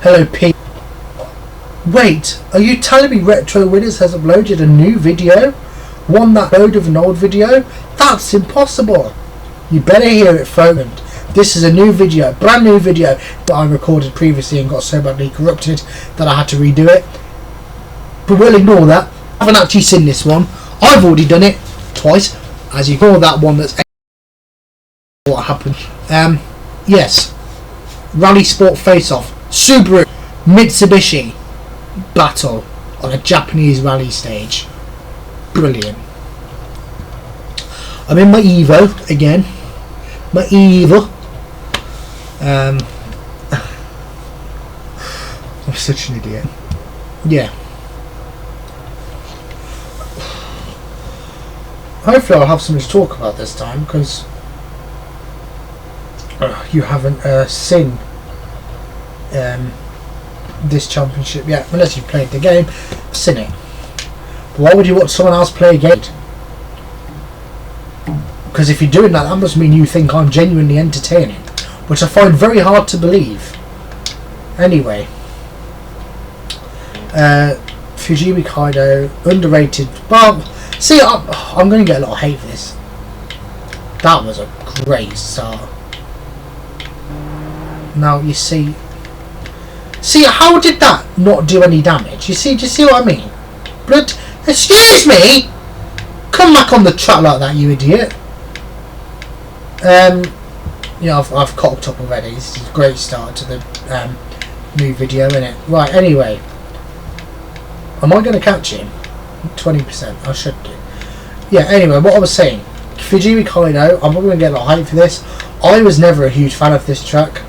Hello, Pete. Wait, are you telling me Retro Winners has uploaded a new video? One that uploaded of an old video? That's impossible. You better hear it, folks. This is a new video, brand new video that I recorded previously and got so badly corrupted that I had to redo it. But we'll ignore that. I haven't actually seen this one. I've already done it twice. As you ignore that one, that's what happened. Yes. Rallisport face-off. Subaru, Mitsubishi battle on a Japanese rally stage. Brilliant. I'm in my Evo again. My Evo. I'm such an idiot. Yeah. Hopefully I'll have something to talk about this time, because you haven't seen this championship yet, unless you've played the game. I've seen it. But why would you watch someone else play a game? Because if you're doing that, that must mean you think I'm genuinely entertaining, which I find very hard to believe. Anyway, Fujimi Kaido, underrated. Well, see, I'm going to get a lot of hate for this. That was a great start. Now you see, how did that not do any damage? Do you see what I mean? Blood, excuse me. Come back on the track like that, you idiot. Yeah, I've cocked up already. This is a great start to the new video, isn't it? Right, anyway. Am I going to catch him? 20%. I should do. Yeah, anyway, what I was saying. Fujimi Kaido, I'm not going to get a lot of hype for this. I was never a huge fan of this track.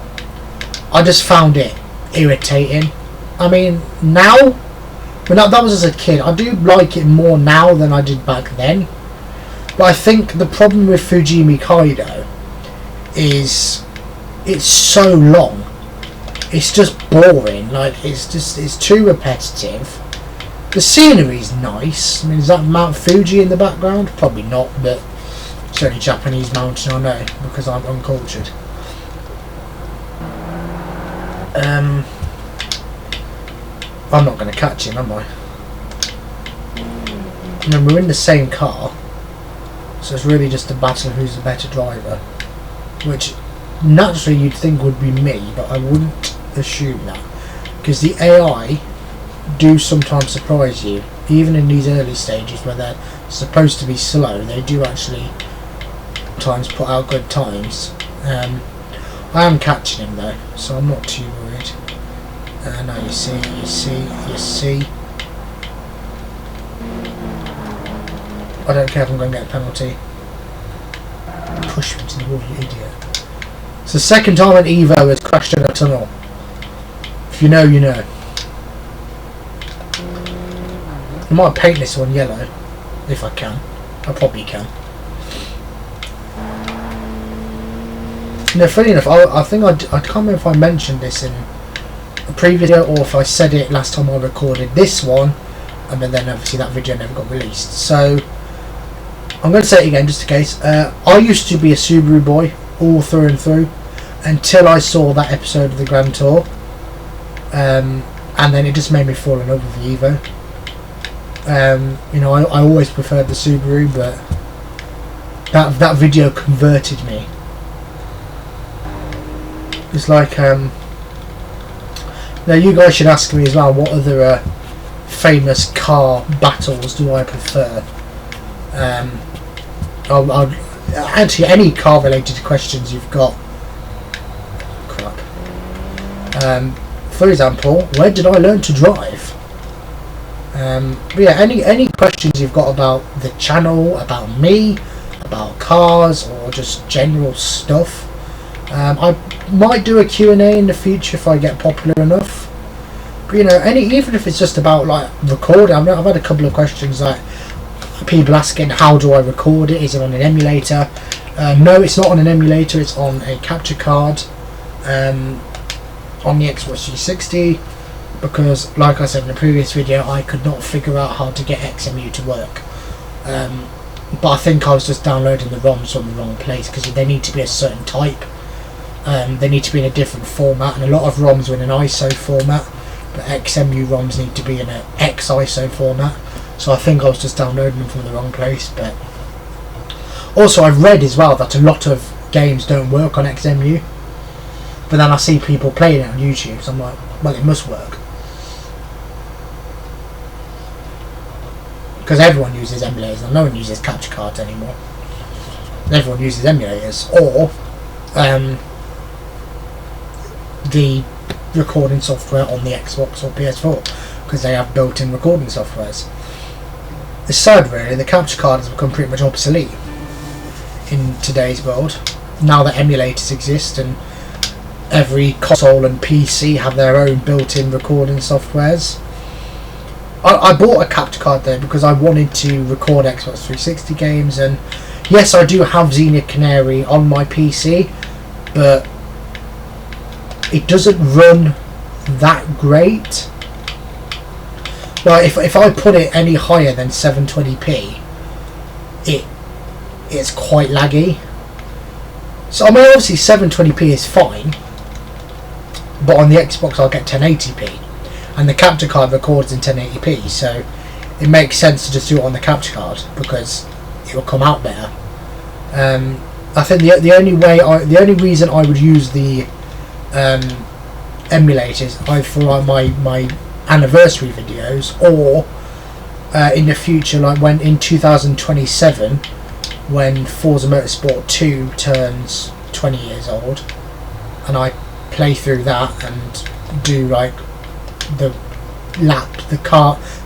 I just found it irritating. I mean, now, when that was as a kid, I do like it more now than I did back then. But I think the problem with Fujimi Kaido is it's so long. It's just boring. Like, it's too repetitive. The scenery's nice. I mean, is that Mount Fuji in the background? Probably not, but it's only Japanese mountain, I know, because I'm uncultured. I'm not going to catch him, am I? I mean, we're in the same car, so it's really just a battle of who's the better driver, which naturally you'd think would be me, but I wouldn't assume that, because the AI do sometimes surprise you, even in these early stages where they're supposed to be slow. They do actually sometimes put out good times. I am catching him though, so I'm not too worried. No, you see. I don't care if I'm going to get a penalty. Push me to the wall, you idiot. It's the second time an Evo has crashed in a tunnel. If you know, you know. I might paint this one yellow, if I can. I probably can. No, funny enough, I think I can't remember if I mentioned this in a previous video or if I said it last time I recorded this one, and then obviously that video never got released. So I'm going to say it again just in case. I used to be a Subaru boy all through and through until I saw that episode of the Grand Tour, and then it just made me fall in love with the Evo. You know, I always preferred the Subaru, but that video converted me. It's like, now you guys should ask me as well, what other famous car battles do I prefer? I'll answer any car related questions you've got. Crap. For example, where did I learn to drive? But yeah, any questions you've got about the channel, about me, about cars, or just general stuff. I might do a Q&A in the future if I get popular enough. But you know, even if it's just about like recording, I've had a couple of questions like people asking how do I record it? Is it on an emulator? No, it's not on an emulator. It's on a capture card on the Xbox 360. Because, like I said in the previous video, I could not figure out how to get XMU to work. But I think I was just downloading the ROMs from the wrong place because they need to be a certain type. They need to be in a different format, and a lot of ROMs are in an ISO format, but XMU ROMs need to be in an XISO format. So I think I was just downloading them from the wrong place. But also I've read as well that a lot of games don't work on XMU, but then I see people playing it on YouTube, so I'm like, well, it must work, because everyone uses emulators and no one uses capture cards anymore. Everyone uses emulators or the recording software on the Xbox or PS4, because they have built-in recording softwares. It's sad really, the capture card has become pretty much obsolete in today's world, now that emulators exist and every console and PC have their own built-in recording softwares. I bought a capture card there because I wanted to record Xbox 360 games, and yes, I do have Xenia Canary on my PC, but it doesn't run that great. Well, if I put it any higher than 720p, it's quite laggy. So I mean, obviously 720p is fine, but on the Xbox I'll get 1080p, and the capture card records in 1080p, so it makes sense to just do it on the capture card because it will come out better. I think the only reason I would use the emulators either for my anniversary videos, or in the future, like when in 2027, when Forza Motorsport 2 turns 20 years old, and I play through that and do like the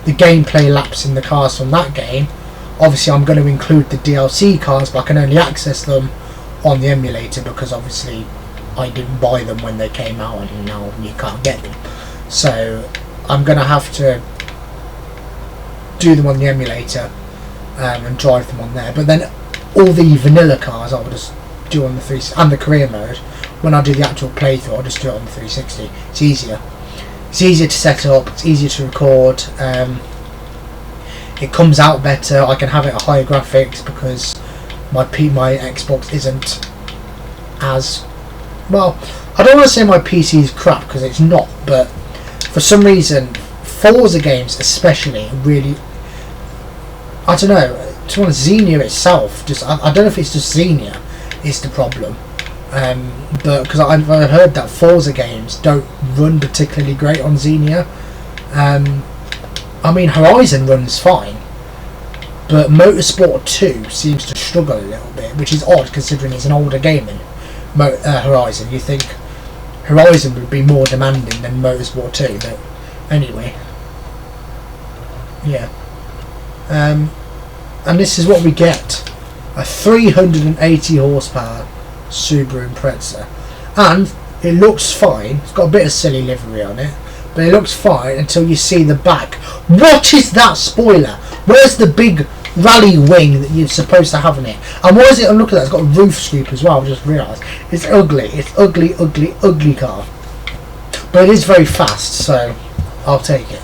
gameplay laps in the cars from that game. Obviously I'm going to include the DLC cars, but I can only access them on the emulator because obviously I didn't buy them when they came out and now you can't get them. So I'm going to have to do them on the emulator and drive them on there. But then all the vanilla cars I will just do on the 360, and the career mode, when I do the actual playthrough I'll just do it on the 360. It's easier. It's easier to set up, it's easier to record, it comes out better. I can have it at higher graphics because my Xbox isn't as well. I don't want to say my PC is crap because it's not, but for some reason Forza games especially really, I don't know, to be honest, Xenia itself just I don't know if it's just Xenia is the problem, but because I've heard that Forza games don't run particularly great on Xenia. I mean, Horizon runs fine, but Motorsport 2 seems to struggle a little bit, which is odd considering it's an older game than Horizon. You think Horizon would be more demanding than Motorsport 2, but anyway, yeah. And this is what we get: a 380 horsepower Subaru Impreza, and it looks fine. It's got a bit of silly livery on it, but it looks fine until you see the back. What is that spoiler? Where's the big rally wing that you're supposed to have in it? And what is it? I'm looking at. It's got a roof scoop as well. I just realised it's ugly. It's ugly, ugly, ugly car, but it is very fast, so I'll take it.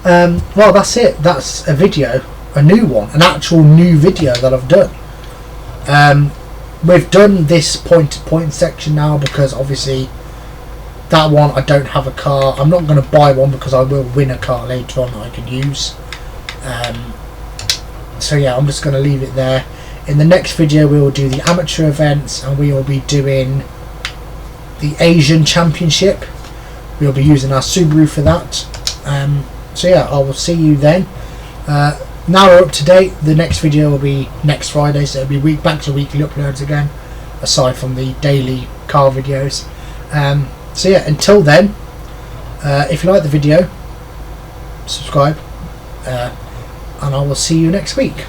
Well, that's it. That's a video, a new one, an actual new video that I've done. We've done this point-to-point section now because obviously that one I don't have a car. I'm not going to buy one because I will win a car later on that I can use. So yeah, I'm just going to leave it there. In the next video we will do the amateur events, and we will be doing the Asian Championship. We'll be using our Subaru for that. So yeah, I will see you then. Now we're up to date. The next video will be next Friday, so it'll be back to weekly uploads again, aside from the daily car videos. So yeah, until then, if you like the video, subscribe, and I will see you next week.